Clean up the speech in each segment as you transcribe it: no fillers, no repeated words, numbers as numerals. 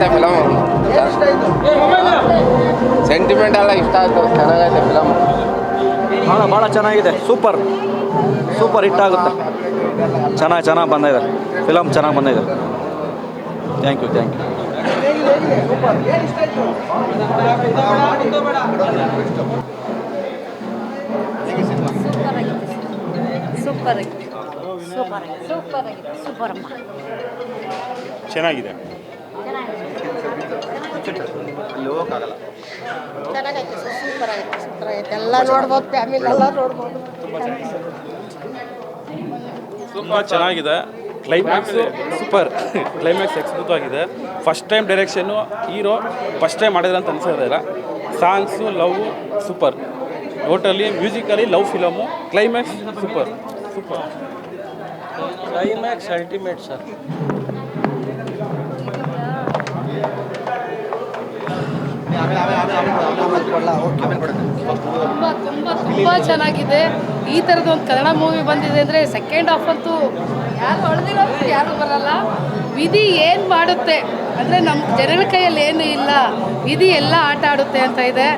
ಚೆನ್ನಾಗೈತೆ film. Sentiment ಎಲ್ಲ ಇಷ್ಟ ಆಯಿತು. ಚೆನ್ನಾಗೈತೆ ಫಿಲಮ್. ಭಾಳ ಚೆನ್ನಾಗಿದೆ. ಸೂಪರ್ ಹಿಟ್ ಆಗುತ್ತೆ. ಚೆನ್ನಾಗಿ ಬಂದಿದೆ ಫಿಲಮ್. ಚೆನ್ನಾಗಿ ಬಂದಿದೆ. Thank you. ಚೆನ್ನಾಗಿದೆ. ಎಲ್ಲ ನೋಡ್ಬೋದು, ಫ್ಯಾಮಿಲಿ ಎಲ್ಲ ನೋಡ್ಬೋದು. ತುಂಬ ಚೆನ್ನಾಗಿದೆ. Climax super. ಕ್ಲೈಮ್ಯಾಕ್ಸ್ ಎಕ್ಸ್ಪೂತವಾಗಿದೆ. First time direction, hero first time ಮಾಡಿದ್ರೆ ಅಂತ ಅನಿಸೋದಿಲ್ಲ. Songs, love super. Totally musically love film. Climax super. Climax ultimate sir. ತುಂಬ ಚೆನ್ನಾಗಿದೆ. ಈ ಥರದ ಒಂದು ಕನ್ನಡ ಮೂವಿ ಬಂದಿದೆ ಅಂದರೆ ಸೆಕೆಂಡ್ ಹಾಫ್ ಅಂತೂ ಯಾರು ಹೊಡೆದಿರೋದು ಯಾರು ಬರಲ್ಲ. ವಿಧಿ ಏನು ಮಾಡುತ್ತೆ ಅಂದರೆ ನಮ್ಮ ಜನಗಳ ಕೈಯಲ್ಲಿ ಏನೂ ಇಲ್ಲ, ವಿಧಿ ಎಲ್ಲ ಆಟ ಆಡುತ್ತೆ ಅಂತ ಇದೆ.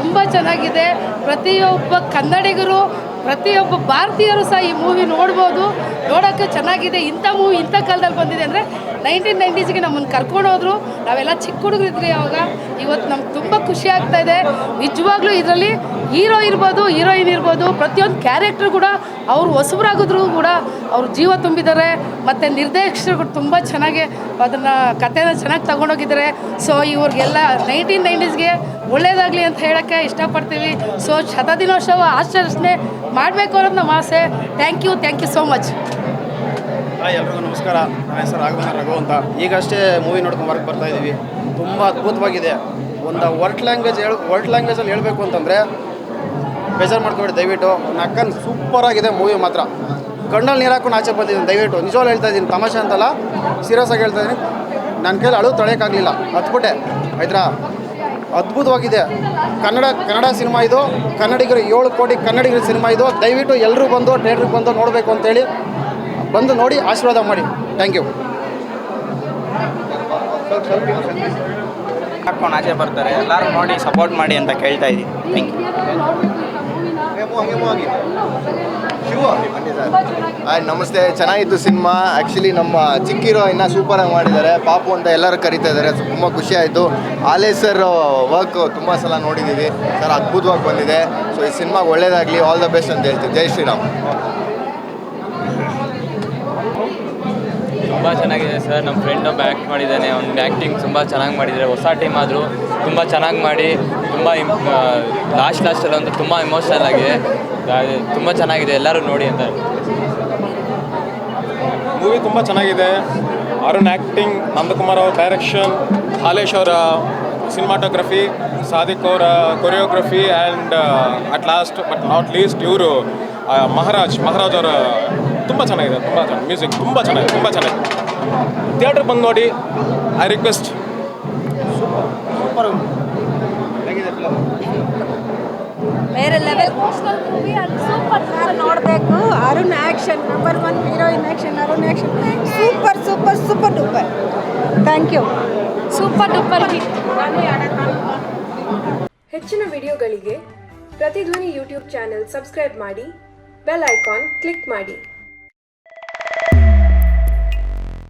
ತುಂಬ ಚೆನ್ನಾಗಿದೆ. ಪ್ರತಿಯೊಬ್ಬ ಕನ್ನಡಿಗರು, ಪ್ರತಿಯೊಬ್ಬ ಭಾರತೀಯರು ಸಹ ಈ ಮೂವಿ ನೋಡ್ಬೋದು. ನೋಡೋಕ್ಕೆ ಚೆನ್ನಾಗಿದೆ. ಇಂಥ ಮೂವಿ ಇಂಥ ಕಾಲದಲ್ಲಿ ಬಂದಿದೆ ಅಂದರೆ 1990ಸ್ಗೆ ನಮ್ಮನ್ನು ಕರ್ಕೊಂಡೋದ್ರು. ನಾವೆಲ್ಲ ಚಿಕ್ಕ ಹುಡುಗರಿದ್ರಿ ಅವಾಗ. ಇವತ್ತು ನಮ್ಗೆ ತುಂಬ ಖುಷಿ ಆಗ್ತಾಯಿದೆ. ನಿಜವಾಗ್ಲೂ ಇದರಲ್ಲಿ ಹೀರೋ ಇರ್ಬೋದು, ಹೀರೋಯಿನ್ ಇರ್ಬೋದು, ಪ್ರತಿಯೊಂದು ಕ್ಯಾರೆಕ್ಟ್ರು ಕೂಡ ಅವರು ಹೊಸಬರಾಗಿದ್ರು ಕೂಡ ಅವ್ರು ಜೀವ ತುಂಬಿದ್ದಾರೆ. ಮತ್ತು ನಿರ್ದೇಶಕರು ತುಂಬ ಚೆನ್ನಾಗಿ ಅದನ್ನು ಕಥೆನ ಚೆನ್ನಾಗಿ ತಗೊಂಡೋಗಿದ್ದಾರೆ. ಸೊ ಇವ್ರಿಗೆಲ್ಲ 1990ಸ್ಗೆ ಒಳ್ಳೆಯದಾಗಲಿ ಅಂತ ಹೇಳೋಕ್ಕೆ ಇಷ್ಟಪಡ್ತೀವಿ. ಸೊ ಶತದಿನೋತ್ಸವ ಆಚರಣೆ ಮಾಡಬೇಕು ಅನ್ನೋದು ನಮ್ಮ ಆಸೆ. Thank you so much. ಎಲ್ರಿಗೂ ನಮಸ್ಕಾರ. ನನ್ನ ಹೆಸರು ರಾಘವೇಂದ್ರ ರಘು ಅಂತ. ಈಗಷ್ಟೇ ಮೂವಿ ನೋಡ್ಕೊಂಡು ಹೊರಗೆ ಬರ್ತಾಯಿದ್ದೀವಿ. ತುಂಬ ಅದ್ಭುತವಾಗಿದೆ. ಒಂದು ವರ್ಲ್ಡ್ ಲ್ಯಾಂಗ್ವೇಜಲ್ಲಿ ಹೇಳಬೇಕು ಅಂತಂದರೆ ಬೇಜಾರು ಮಾಡ್ಕೊಬೇಡಿ ದಯವಿಟ್ಟು. ನಕ್ಕನ್ ಸೂಪರಾಗಿದೆ ಮೂವಿ ಮಾತ್ರ. ಕಣ್ಣಲ್ಲಿ ನೀರು ಹಾಕೊಂಡು ಆಚೆ ಬಂದಿದ್ದೀನಿ ದಯವಿಟ್ಟು. ನಿಜವಾಗ್ಲೂ ಹೇಳ್ತಾ ಇದ್ದೀನಿ, ತಮಾಷೆ ಅಂತಲ್ಲ, ಸೀರಿಯಸ್ ಆಗಿ ಹೇಳ್ತಾ ಇದ್ದೀನಿ. ನನ್ನ ಕೈಲಿ ಅಳು ತೊಳೆಯೋಕ್ಕಾಗಲಿಲ್ಲ, ಹತ್ಬಿಟ್ಟೆ ಆಯ್ತಾ. ಅದ್ಭುತವಾಗಿದೆ. ಕನ್ನಡ ಸಿನಿಮಾ ಇದು. ಕನ್ನಡಿಗರು 7 ಕೋಟಿ ಕನ್ನಡಿಗರ ಸಿನಿಮಾ ಇದು. ದಯವಿಟ್ಟು ಎಲ್ಲರೂ ಬಂದು ಥಿಯೇಟ್ರಿಗೆ ಬಂದು ನೋಡಬೇಕು ಅಂತೇಳಿ ಬಂದು ನೋಡಿ ಆಶೀರ್ವಾದ ಮಾಡಿ. Thank you. ಹಾಕ್ಕೊಂಡು ಆಚೆ ಬರ್ತಾರೆ, ಎಲ್ಲರೂ ನೋಡಿ ಸಪೋರ್ಟ್ ಮಾಡಿ ಅಂತ ಕೇಳ್ತಾ ಇದ್ದೀನಿ. Thank you. ನಮಸ್ತೆ. ಚೆನ್ನಾಗಿತ್ತು ಸಿನಿಮಾ. ಆ್ಯಕ್ಚುಲಿ ನಮ್ಮ ಚಿಕ್ಕ ಹೀರೋ ಇನ್ನೂ ಸೂಪರಾಗಿ ಮಾಡಿದ್ದಾರೆ. ಪಾಪು ಅಂತ ಎಲ್ಲರೂ ಕರಿತಾ ಇದ್ದಾರೆ. ತುಂಬ ಖುಷಿ ಆಯಿತು. ಆಲೇ ಸರ್ ವರ್ಕ್ ತುಂಬ ಸಲ ನೋಡಿದ್ದೀವಿ ಸರ್. ಅದ್ಭುತವಾಗಿ ಬಂದಿದೆ. ಸೊ ಈ ಸಿನಿಮಾಗೆ ಒಳ್ಳೇದಾಗಲಿ, ಆಲ್ ದ ಬೆಸ್ಟ್ ಅಂತ ಹೇಳ್ತೀವಿ. ಜೈ ಶ್ರೀರಾಮ್. ತುಂಬ ಚೆನ್ನಾಗಿದೆ ಸರ್. ನಮ್ಮ ಫ್ರೆಂಡ್ ಒಬ್ಬ ಆ್ಯಕ್ಟ್ ಮಾಡಿದ್ದಾನೆ. ಅವ್ನ ಆ್ಯಕ್ಟಿಂಗ್ ತುಂಬ ಚೆನ್ನಾಗಿ ಮಾಡಿದ್ದಾರೆ. ಹೊಸ ಟೀಮ್ ಆದರೂ ತುಂಬ ಚೆನ್ನಾಗಿ ಮಾಡಿ, ತುಂಬ ಲಾಸ್ಟಲ್ಲಿ ಅಂತೂ ತುಂಬ ಎಮೋಷ್ನಲ್ ಆಗಿದೆ. ತುಂಬ ಚೆನ್ನಾಗಿದೆ, ಎಲ್ಲರೂ ನೋಡಿ ಅಂತ. ಮೂವಿ ತುಂಬ ಚೆನ್ನಾಗಿದೆ. ಅರುಣ್ ಆ್ಯಕ್ಟಿಂಗ್, ನಂದಕುಮಾರ್ ಅವ್ರ ಡೈರೆಕ್ಷನ್, ಹಾಲೇಶ್ ಅವರ ಸಿನಿಮಾಟೋಗ್ರಫಿ, ಸಾದಿಕ್ ಅವರ choreography and at last but not least ಇವರು ಮಹಾರಾಜ್ ಅವರ ತುಂಬ ಚೆನ್ನಾಗಿದೆ. ಮ್ಯೂಸಿಕ್ ತುಂಬ ಚೆನ್ನಾಗಿದೆ. ಥಿಯೇಟ್ರ್ ಬಂದು ನೋಡಿ. I request. ಸೂಪರ್ ಹೇಗಿದೆ ಫಿಲಮ್? ಬೇರೆ ಲೆವೆಲ್ ಸೂಪರ್ ನೋಡಬೇಕು. Arun action number 1, heroine action, Arun action super duper. Thank you. Super duper hit. ಹೆಚ್ಚಿನ ವಿಡಿಯೋಗಳಿಗೆ ಪ್ರತಿಧ್ವನಿ ಯೂಟ್ಯೂಬ್ ಚಾನೆಲ್ ಸಬ್ಸ್ಕ್ರೈಬ್ ಮಾಡಿ, ಬೆಲ್ ಐಕಾನ್ ಕ್ಲಿಕ್ ಮಾಡಿ.